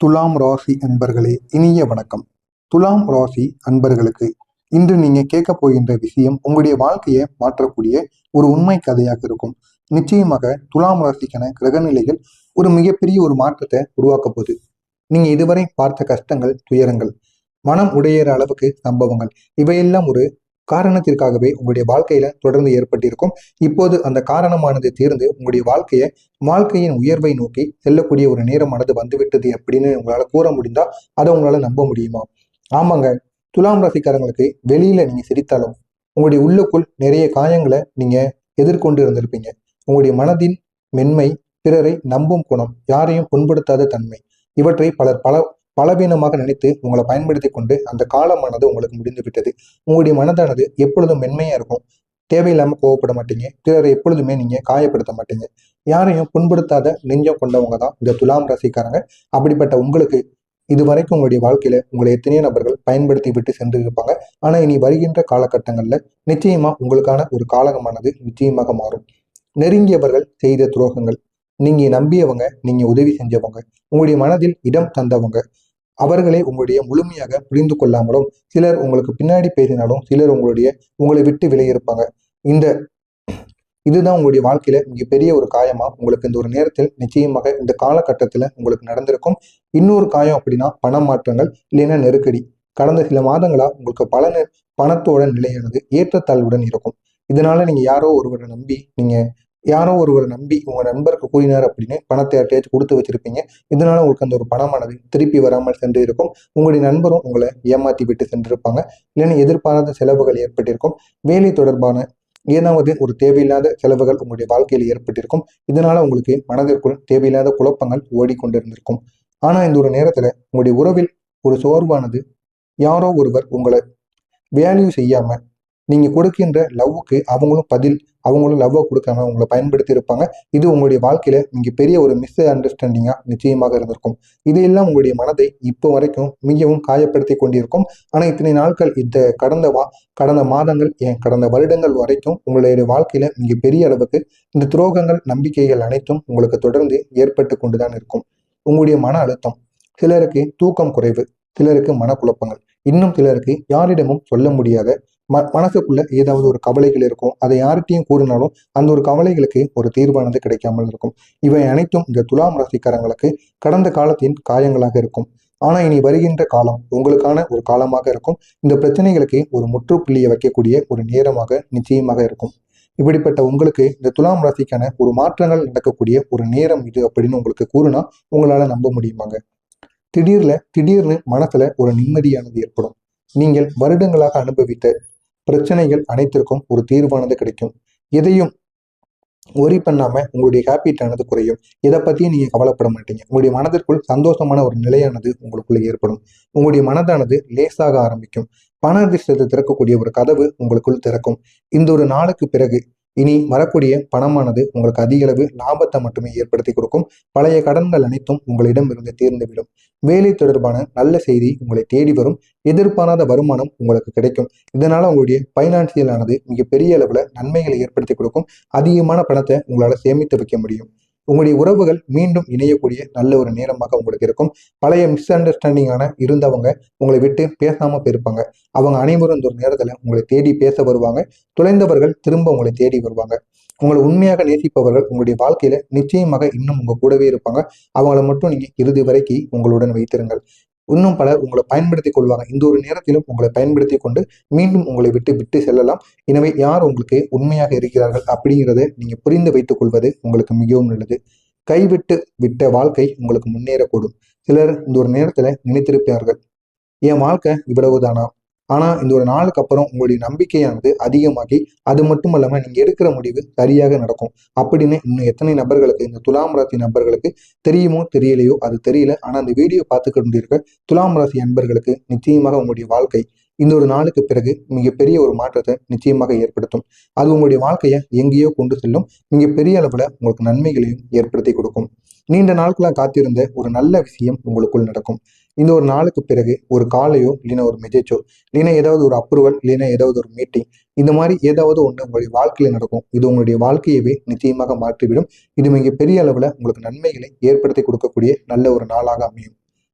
துலாம் ராசி அன்பர்களே, இனிய வணக்கம். துலாம் ராசி அன்பர்களுக்கு இன்று நீங்க கேட்க போகின்ற விஷயம் உங்களுடைய வாழ்க்கையை மாற்றக்கூடிய ஒரு உண்மை கதையாக இருக்கும். நிச்சயமாக துலாம் ராசிக்கான கிரகநிலைகள் ஒரு மிகப்பெரிய ஒரு மாற்றத்தை உருவாக்க போகுது. நீங்க இதுவரை பார்த்த கஷ்டங்கள், துயரங்கள், மனம் உடையிற அளவுக்கு சம்பவங்கள், இவையெல்லாம் ஒரு காரணத்திற்காகவே உங்களுடைய வாழ்க்கையில தொடர்ந்து ஏற்பட்டிருக்கும். இப்போது அந்த காரணமானது தீர்ந்து உங்களுடைய வாழ்க்கையின் உயர்வை நோக்கி செல்லக்கூடிய ஒரு நேரமானது வந்துவிட்டது அப்படின்னு உங்களால கூற முடிந்தா அதை உங்களால நம்ப முடியுமா? ஆமாங்க. துலாம் ராசிக்காரங்களுக்கு வெளியில நீங்க சிரித்தாலும் உங்களுடைய உள்ளுக்குள் நிறைய காயங்களை நீங்க எதிர்கொண்டு இருந்திருப்பீங்க. உங்களுடைய மனதின் மென்மை, பிறரை நம்பும் குணம், யாரையும் புண்படுத்தாத தன்மை, இவற்றை பலர் பலவீனமாக நினைத்து உங்களை பயன்படுத்தி கொண்டு அந்த காலமானது உங்களுக்கு முடிந்து விட்டது. உங்களுடைய மனதானது எப்பொழுதும் மென்மையா இருக்கும். தேவையில்லாம கோவப்பட மாட்டீங்க. பிறரை எப்பொழுதுமே நீங்க காயப்படுத்த மாட்டீங்க. யாரையும் புண்படுத்தாத நெஞ்சம் கொண்டவங்க தான் இந்த துலாம் ராசிக்காரங்க. அப்படிப்பட்ட உங்களுக்கு இதுவரைக்கும் உங்களுடைய வாழ்க்கையில உங்களை எத்தனையோ நபர்கள் பயன்படுத்தி விட்டு சென்று இருப்பாங்க. ஆனா இனி வருகின்ற காலகட்டங்கள்ல நிச்சயமா உங்களுக்கான ஒரு காலகமானது நிச்சயமாக மாறும். நெருங்கியவர்கள் செய்த துரோகங்கள், நீங்க நம்பியவங்க, நீங்க உதவி செஞ்சவங்க, உங்களுடைய மனதில் இடம் தந்தவங்க, அவர்களே உங்களுடைய முழுமையாக புரிந்து கொள்ளாமலும், சிலர் உங்களுக்கு பின்னாடி பேசினாலும், சிலர் உங்களை விட்டு விலகியிருப்பாங்க. இந்த இதுதான் உங்களுடைய வாழ்க்கையில மிகப்பெரிய ஒரு காயமா உங்களுக்கு இந்த ஒரு நேரத்தில் நிச்சயமாக இந்த காலகட்டத்துல உங்களுக்கு நடந்திருக்கும். இன்னொரு காயம் அப்படின்னா பண மாற்றங்கள், இல்லைன்னா நெருக்கடி. கடந்த சில மாதங்களா உங்களுக்கு பணத்தோட நிலையானது ஏற்றத்தாழ்வுடன் இருக்கும். இதனால யாரோ ஒருவரை நம்பி உங்க நண்பருக்கு கூறினார் அப்படின்னு பணத்தை யார்ட்டையாச்சும் கொடுத்து வச்சிருப்பீங்க. இதனால உங்களுக்கு அந்த ஒரு பணமானது திருப்பி வராமல் சென்று இருக்கும். உங்களுடைய நண்பரும் உங்களை ஏமாத்தி விட்டு சென்றிருப்பாங்க. இல்லைன்னா எதிர்பாராத செலவுகள் ஏற்பட்டிருக்கும். வேலை தொடர்பான ஏதாவது ஒரு தேவையில்லாத செலவுகள் உங்களுடைய வாழ்க்கையில் ஏற்பட்டிருக்கும். இதனால உங்களுக்கு மனதிற்குள் தேவையில்லாத குழப்பங்கள் ஓடிக்கொண்டிருந்திருக்கும். ஆனா இந்த ஒரு நேரத்துல உங்களுடைய உறவில் ஒரு சோர்வானது, யாரோ ஒருவர் உங்களை வேல்யூ செய்யாம, நீங்க கொடுக்கின்ற லவ்வுக்கு அவங்களும் லவ்வை கொடுக்காம உங்களை பயன்படுத்தி இருப்பாங்க. இது உங்களுடைய வாழ்க்கையில நீங்க பெரிய ஒரு மிஸ் அண்டர்ஸ்டாண்டிங்கா நிச்சயமாக இருந்திருக்கும். இதையெல்லாம் உங்களுடைய மனதை இப்போ வரைக்கும் மிகவும் காயப்படுத்தி கொண்டிருக்கும். ஆனா இத்தனை நாட்கள் கடந்த மாதங்கள், கடந்த வருடங்கள் வரைக்கும் உங்களுடைய வாழ்க்கையில மிக பெரிய அளவுக்கு இந்த துரோகங்கள், நம்பிக்கைகள் அனைத்தும் உங்களுக்கு தொடர்ந்து ஏற்பட்டு கொண்டுதான் இருக்கும். உங்களுடைய மன அழுத்தம், சிலருக்கு தூக்கம் குறைவு, சிலருக்கு மனக்குழப்பங்கள், இன்னும் சிலருக்கு யாரிடமும் சொல்ல முடியாத மனசுக்குள்ள ஏதாவது ஒரு கவலைகள் இருக்கும். அதை யார்கிட்டையும் கூறினாலும் அந்த ஒரு கவலைகளுக்கு ஒரு தீர்வானது கிடைக்காமல் இருக்கும். இவை அனைத்தும் இந்த துலாம் ராசிக்காரங்களுக்கு கடந்த காலத்தின் காயங்களாக இருக்கும். ஆனா இனி வருகின்ற காலம் உங்களுக்கான ஒரு காலமாக இருக்கும். இந்த பிரச்சனைகளுக்கு ஒரு முற்றுப்புள்ளியை வைக்கக்கூடிய ஒரு நேரமாக நிச்சயமாக இருக்கும். இப்படிப்பட்ட உங்களுக்கு இந்த துலாம் ராசிக்கான ஒரு மாற்றங்கள் நடக்கக்கூடிய ஒரு நேரம் இது அப்படின்னு உங்களுக்கு கூறினா உங்களால நம்ப முடியுமாங்க? திடீர்னு மனசுல ஒரு நிம்மதியானது ஏற்படும். நீங்கள் வருடங்களாக அனுபவித்த பிரச்சனைகள் அனைத்திற்கும் ஒரு தீர்வானது கிடைக்கும். எதையும் ஒரி பண்ணாம உங்களுடைய ஹாப்பிட்டானது குறையும். இதை பத்தியும் நீங்க கவலைப்பட மாட்டீங்க. உங்களுடைய மனதிற்குள் சந்தோஷமான ஒரு நிலையானது உங்களுக்குள்ள ஏற்படும். உங்களுடைய மனதானது லேசாக ஆரம்பிக்கும். பண அதிர்ஷ்டத்தை திறக்கக்கூடிய ஒரு கதவு உங்களுக்குள் திறக்கும். இந்த ஒரு நாளுக்கு பிறகு இனி வரக்கூடிய பணமானது உங்களுக்கு அதிக அளவு லாபத்தை மட்டுமே ஏற்படுத்தி கொடுக்கும். பழைய கடன்கள் அனைத்தும் உங்களிடம் இருந்து தீர்ந்துவிடும். வேலை தொடர்பான நல்ல செய்தி உங்களை தேடி வரும். எதிர்பாராத வருமானம் உங்களுக்கு கிடைக்கும். இதனால உங்களுடைய பைனான்சியல் ஆனது மிகப்பெரிய அளவுல நன்மைகளை ஏற்படுத்தி கொடுக்கும். அதிகமான பணத்தை உங்களால சேமித்து வைக்க முடியும். உங்களுடைய உறவுகள் மீண்டும் இணையக்கூடிய நல்ல ஒரு நேரமாக உங்களுக்கு இருக்கும். பழைய மிஸ் அண்டர்ஸ்டாண்டிங்கான இருந்தவங்க உங்களை விட்டு பேசாம போயிருப்பாங்க. அவங்க அனைவரும் இந்த ஒரு நேரத்துல உங்களை தேடி பேச வருவாங்க. தொலைந்தவர்கள் திரும்ப உங்களை தேடி வருவாங்க. உங்களை உண்மையாக நேசிப்பவர்கள் உங்களுடைய வாழ்க்கையில நிச்சயமாக இன்னும் உங்க கூடவே இருப்பாங்க. அவங்கள மட்டும் நீங்க இறுதி வரைக்கும் உங்களுடன் வைத்திருங்கள். இன்னும் பலர் உங்களை பயன்படுத்திக் கொள்வாங்க. இந்த ஒரு நேரத்திலும் உங்களை பயன்படுத்தி கொண்டு மீண்டும் உங்களை விட்டு செல்லலாம். எனவே யார் உங்களுக்கு உண்மையாக இருக்கிறார்கள் அப்படிங்கிறத நீங்க புரிந்து வைத்துக் கொள்வது உங்களுக்கு மிகவும் நல்லது. கைவிட்டு விட்ட வாழ்க்கை உங்களுக்கு முன்னேறக்கூடும். சிலர் இந்த ஒரு நேரத்துல நினைத்திருப்பார்கள், என் வாழ்க்கை இவ்வளவுதானா? ஆனா இந்த ஒரு நாளுக்கு அப்புறம் உங்களுடைய நம்பிக்கையானது அதிகமாகி, அது மட்டும் இல்லாம நீங்க எடுக்கிற முடிவு சரியாக நடக்கும் அப்படின்னு இன்னும் எத்தனை நபர்களுக்கு, இந்த துலாம் ராசி நபர்களுக்கு தெரியுமோ தெரியலையோ அது தெரியல. ஆனா அந்த வீடியோ பார்த்து கொண்டிருக்க துலாம் ராசி நண்பர்களுக்கு நிச்சயமாக உங்களுடைய வாழ்க்கை இந்த ஒரு நாளுக்கு பிறகு மிகப்பெரிய ஒரு மாற்றத்தை நிச்சயமாக ஏற்படுத்தும். அது உங்களுடைய வாழ்க்கையை எங்கேயோ கொண்டு செல்லும். மிகப்பெரிய அளவுல உங்களுக்கு நன்மைகளையும் ஏற்படுத்தி கொடுக்கும். நீண்ட நாட்களாக காத்திருந்த ஒரு நல்ல விஷயம் உங்களுக்குள் நடக்கும். இந்த ஒரு நாளுக்கு பிறகு ஒரு காலையோ, இல்லைன்னா ஒரு மெசேஜோ, இல்லைன்னா ஏதாவது ஒரு அப்ரூவல், இல்லைன்னா ஏதாவது ஒரு மீட்டிங், இந்த மாதிரி ஏதாவது ஒன்று உங்களுடைய வாழ்க்கையில நடக்கும். இது உங்களுடைய வாழ்க்கையவே நிச்சயமாக மாற்றிவிடும். இது மிக பெரிய அளவுல உங்களுக்கு நன்மைகளை ஏற்படுத்தி கொடுக்கக்கூடிய நல்ல ஒரு நாளாக அமையும்.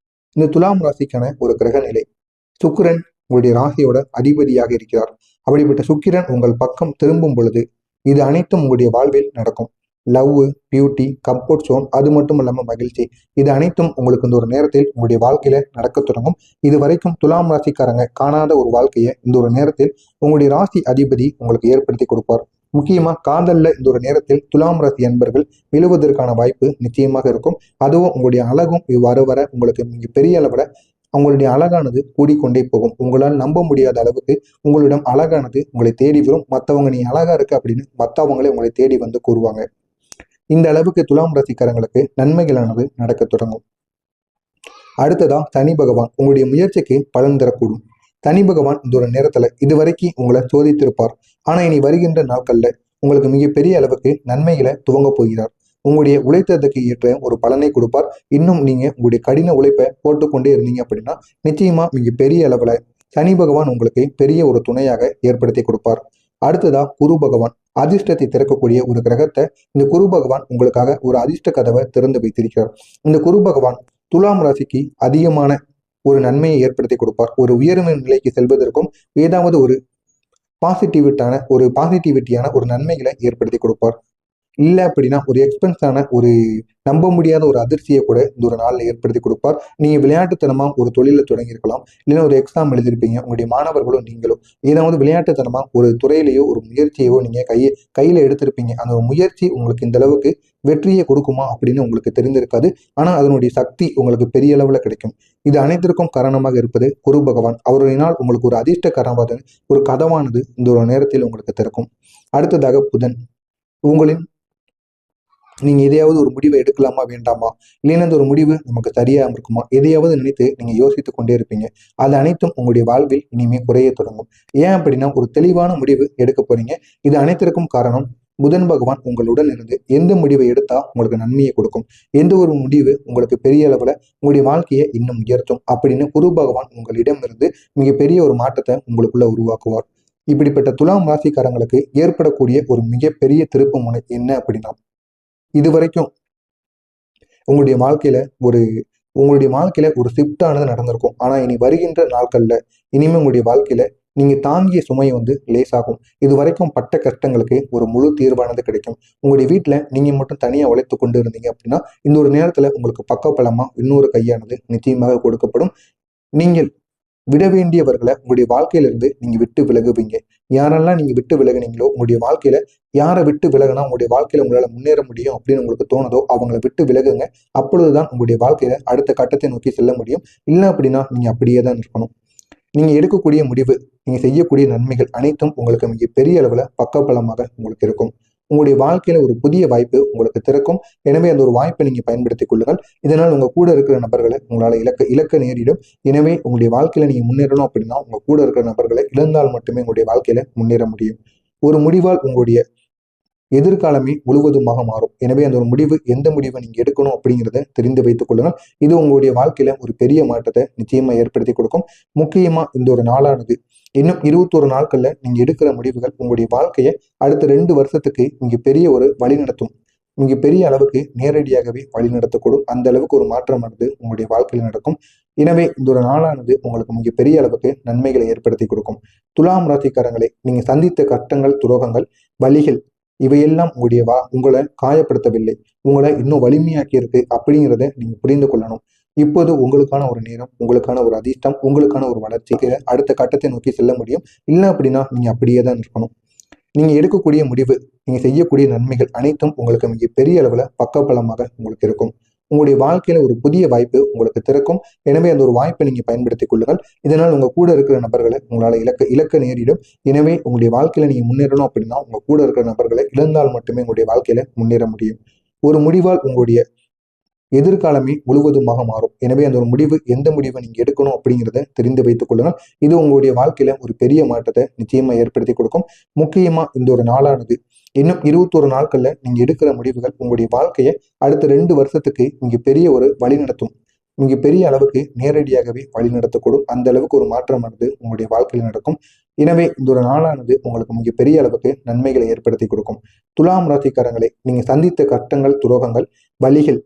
இந்த துலாம் ராசிக்கான ஒரு கிரக நிலை. சுக்கிரன் உங்களுடைய ராசியோட அதிபதியாக இருக்கிறார். அப்படிப்பட்ட சுக்கிரன் உங்கள் பக்கம் திரும்பும் பொழுது இது அனைத்தும் உங்களுடைய வாழ்வில் நடக்கும். லவ், பியூட்டி, கம்ஃபர்ட் ஜோன், அது மட்டும் இல்லாம மகிழ்ச்சி, இது அனைத்தும் உங்களுக்கு இந்த ஒரு நேரத்தில் உங்களுடைய வாழ்க்கையில நடக்க தொடங்கும். இது வரைக்கும் துலாம் ராசிக்காரங்க காணாத ஒரு வாழ்க்கையை இந்த ஒரு நேரத்தில் உங்களுடைய ராசி அதிபதி உங்களுக்கு ஏற்படுத்தி கொடுப்பார். முக்கியமா காதல்ல இந்த ஒரு நேரத்தில் துலாம் ராசி அன்பர்கள் விழுவதற்கான வாய்ப்பு நிச்சயமாக இருக்கும். அதுவும் உங்களுடைய அழகும் வர வர உங்களுக்கு மிக பெரிய அளவுல உங்களுடைய அழகானது கூடிக்கொண்டே போகும். உங்களால் நம்ப முடியாத அளவுக்கு உங்களிடம் அழகானது உங்களை தேடி வரும். மற்றவங்க நீ அழகா இருக்கு அப்படின்னு மற்றவங்களே உங்களை தேடி வந்து கூறுவாங்க. இந்த அளவுக்கு துலாம் ராசிக்காரங்களுக்கு நன்மைகளானது நடக்க தொடங்கும். அடுத்ததா சனி பகவான் உங்களுடைய முயற்சிக்கு பலன் தரக்கூடும். சனி பகவான் இந்த ஒரு நேரத்துல இதுவரைக்கும் உங்களை சோதித்திருப்பார். ஆனா இனி வருகின்ற நாட்கள்ல உங்களுக்கு மிகப்பெரிய அளவுக்கு நன்மைகளை துவங்க போகிறார். உங்களுடைய உழைத்ததுக்கு ஏற்ற ஒரு பலனை கொடுப்பார். இன்னும் நீங்க உங்களுடைய கடின உழைப்பை போட்டுக்கொண்டே இருந்தீங்க அப்படின்னா நிச்சயமா மிக பெரிய அளவுல சனி பகவான் உங்களுக்கு பெரிய ஒரு துணையாக ஏற்படுத்தி கொடுப்பார். அடுத்ததா குரு பகவான், அதிர்ஷ்டத்தை திறக்கக்கூடிய ஒரு கிரகத்தை இந்த குரு பகவான் உங்களுக்காக ஒரு அதிர்ஷ்ட கதவை திறந்து வைத்திருக்கிறார். இந்த குரு பகவான் துலாம் ராசிக்கு அதிகமான ஒரு நன்மையை ஏற்படுத்தி கொடுப்பார். ஒரு உயர்வு நிலைக்கு செல்வதற்கும் ஏதாவது ஒரு பாசிட்டிவிட்டியான ஒரு நன்மைகளை ஏற்படுத்தி கொடுப்பார். இல்லை அப்படின்னா ஒரு எக்ஸ்பென்ஸான ஒரு நம்ப முடியாத ஒரு அதிர்ச்சியை கூட இந்த ஒரு நாளில் ஏற்படுத்தி கொடுப்பார். நீங்கள் விளையாட்டுத்தனமாக ஒரு தொழிலை தொடங்கியிருக்கலாம், இல்லைன்னா ஒரு எக்ஸாம் எழுதியிருப்பீங்க. உங்களுடைய மாணவர்களும் நீங்களும் ஏதாவது விளையாட்டுத்தனமாக ஒரு துறையிலையோ ஒரு முயற்சியோ நீங்கள் கையில் எடுத்திருப்பீங்க. அந்த ஒரு முயற்சி உங்களுக்கு இந்த அளவுக்கு வெற்றியை கொடுக்குமா அப்படின்னு உங்களுக்கு தெரிந்திருக்காது. ஆனால் அதனுடைய சக்தி உங்களுக்கு பெரிய அளவில் கிடைக்கும். இது அனைத்திற்கும் காரணமாக இருப்பது குரு பகவான். அவருடைய நாள் உங்களுக்கு ஒரு அதிர்ஷ்ட காரணமாக ஒரு கதவானது இந்த ஒரு நேரத்தில் உங்களுக்கு திறக்கும். அடுத்ததாக புதன், உங்களின் நீங்க எதையாவது ஒரு முடிவை எடுக்கலாமா வேண்டாமா, இல்லைன்னா அந்த ஒரு முடிவு நமக்கு சரியா இருக்குமா, எதையாவது நினைத்து நீங்க யோசித்துக் கொண்டே இருப்பீங்க. அது அனைத்தும் உங்களுடைய வாழ்வில் இனிமே குறைய தொடங்கும். ஏன் அப்படின்னா ஒரு தெளிவான முடிவு எடுக்க போறீங்க. இது அனைத்திற்கும் காரணம் புதன் பகவான் உங்களுடன் இருந்து எந்த முடிவை எடுத்தா உங்களுக்கு நன்மையை கொடுக்கும், எந்த ஒரு முடிவு உங்களுக்கு பெரிய அளவுல உங்களுடைய வாழ்க்கையை இன்னும் உயர்த்தும் அப்படின்னு குரு பகவான் உங்களிடம் இருந்து மிகப்பெரிய ஒரு மாற்றத்தை உங்களுக்குள்ள உருவாக்குவார். இப்படிப்பட்ட துலாம் ராசிக்காரங்களுக்கு ஏற்படக்கூடிய ஒரு மிகப்பெரிய திருப்பு முனை என்ன அப்படின்னா, இதுவரைக்கும் உங்களுடைய வாழ்க்கையில ஒரு ஒரு ஷிஃப்டானது நடந்திருக்கும். ஆனா இனி வருகின்ற நாட்கள்ல இனிமே உங்களுடைய வாழ்க்கையில நீங்க தாங்கிய சுமையை லேசாகும். இது வரைக்கும் பட்ட கஷ்டங்களுக்கு ஒரு முழு தீர்வானது கிடைக்கும். உங்களுடைய வீட்டுல நீங்க மட்டும் தனியா உழைத்து கொண்டு இருந்தீங்க அப்படின்னா இந்த ஒரு நேரத்துல உங்களுக்கு பக்கபலமா இன்னொரு கையானது நிச்சயமாக கொடுக்கப்படும். நீங்கள் விட வேண்டியவர்களை உங்களுடைய வாழ்க்கையிலிருந்து நீங்க விட்டு விலகுவீங்க. யாரெல்லாம் நீங்க விட்டு விலகுனீங்களோ உங்களுடைய வாழ்க்கையில யாரை விட்டு விலகுனா உங்களுடைய வாழ்க்கையில உங்களால முன்னேற முடியும் அப்படின்னு உங்களுக்கு தோணுதோ அவங்களை விட்டு விலகுங்க. அப்பொழுதுதான் உங்களுடைய வாழ்க்கையில அடுத்த கட்டத்தை நோக்கி செல்ல முடியும். இல்லை அப்படின்னா நீங்க அப்படியே தான் இருக்கணும். நீங்க எடுக்கக்கூடிய முடிவு, நீங்க செய்யக்கூடிய நன்மைகள் அனைத்தும் உங்களுக்கு மிக பெரிய அளவுல பக்கபலமாக உங்களுக்கு இருக்கும். உங்களுடைய வாழ்க்கையில ஒரு புதிய வாய்ப்பு உங்களுக்கு திறக்கும். எனவே அந்த ஒரு வாய்ப்பை நீங்க பயன்படுத்திக் கொள்ளுங்கள். இதனால் உங்க கூட இருக்கிற நபர்களை உங்களால இலக்க நேரிடும். எனவே உங்களுடைய வாழ்க்கையில நீங்க முன்னேறணும் அப்படின்னா உங்க கூட இருக்கிற நபர்களை இழந்தால் மட்டுமே உங்களுடைய வாழ்க்கையில முன்னேற முடியும். ஒரு முடிவால் உங்களுடைய எதிர்காலமே முழுவதுமாக மாறும். எனவே அந்த ஒரு முடிவு எந்த முடிவை நீங்க எடுக்கணும் அப்படிங்கிறத தெரிந்து வைத்துக் கொள்ளுங்கள். இது உங்களுடைய வாழ்க்கையில ஒரு பெரிய மாற்றத்தை நிச்சயமா ஏற்படுத்தி கொடுக்கும். முக்கியமா இந்த ஒரு நாளானது இன்னும் 21 நாட்கள்ல நீங்க எடுக்கிற முடிவுகள் உங்களுடைய வாழ்க்கையை அடுத்த 2 வருஷத்துக்கு மிக பெரிய ஒரு வழி நடத்தும். மிக பெரிய அளவுக்கு நேரடியாகவே வழி நடத்தக்கூடும். அந்த அளவுக்கு ஒரு மாற்றமானது உங்களுடைய வாழ்க்கையில் நடக்கும். எனவே இந்த ஒரு நாளானது உங்களுக்கு மிக பெரிய அளவுக்கு நன்மைகளை ஏற்படுத்தி கொடுக்கும். துலாம் ராசிக்காரங்களை நீங்க சந்தித்த கஷ்டங்கள், துரோகங்கள், வலிகள் இவையெல்லாம் உங்களை காயப்படுத்தவில்லை, உங்களை இன்னும் வலிமையாக்கி இருக்கு அப்படிங்கிறத நீங்க புரிந்து கொள்ளணும். இப்போது உங்களுக்கான ஒரு நேரம், உங்களுக்கான ஒரு அதிர்ஷ்டம், உங்களுக்கான ஒரு வளர்ச்சிக்கு அடுத்த கட்டத்தை நோக்கி செல்ல முடியும். இல்லை அப்படின்னா நீங்க அப்படியே தான் இருக்கணும். நீங்க எடுக்கக்கூடிய முடிவு, நீங்க செய்யக்கூடிய நன்மைகள் அனைத்தும் உங்களுக்கு மிக பெரிய அளவுல பக்கபலமாக உங்களுக்கு இருக்கும். உங்களுடைய வாழ்க்கையில ஒரு புதிய வாய்ப்பு உங்களுக்கு திறக்கும். எனவே அந்த ஒரு வாய்ப்பை நீங்க பயன்படுத்திக் கொள்ளுங்கள். இதனால் உங்க கூட இருக்கிற நபர்களை உங்களால இலக்க நேரிடும். எனவே உங்களுடைய வாழ்க்கையில நீங்க முன்னேறணும் அப்படின்னா உங்க கூட இருக்கிற நபர்களை இழந்தால் மட்டுமே உங்களுடைய வாழ்க்கையில முன்னேற முடியும். ஒரு முடிவால் உங்களுடைய எதிர்காலமே முழுவதுமாக மாறும். எனவே அந்த ஒரு முடிவு எந்த முடிவை நீங்க எடுக்கணும் அப்படிங்கிறத தெரிந்து வைத்துக் கொள்ளுங்கள். இது உங்களுடைய வாழ்க்கையில ஒரு பெரிய மாற்றத்தை நிச்சயமா ஏற்படுத்தி கொடுக்கும். முக்கியமா இந்த ஒரு நாளானது இன்னும் 21 நாட்கள்ல நீங்க எடுக்கிற முடிவுகள் உங்களுடைய வாழ்க்கையை அடுத்த 2 வருஷத்துக்கு மிக பெரிய ஒரு வழி நடத்தும். மிக பெரிய அளவுக்கு நேரடியாகவே வழி நடத்தக்கூடும். அந்த அளவுக்கு ஒரு மாற்றமானது உங்களுடைய வாழ்க்கையில் நடக்கும். எனவே இந்த ஒரு நாளானது உங்களுக்கு மிக பெரிய அளவுக்கு நன்மைகளை ஏற்படுத்தி கொடுக்கும். துலாம் ராசிக்காரங்களை நீங்க சந்தித்த கஷ்டங்கள், துரோகங்கள், வலிகள்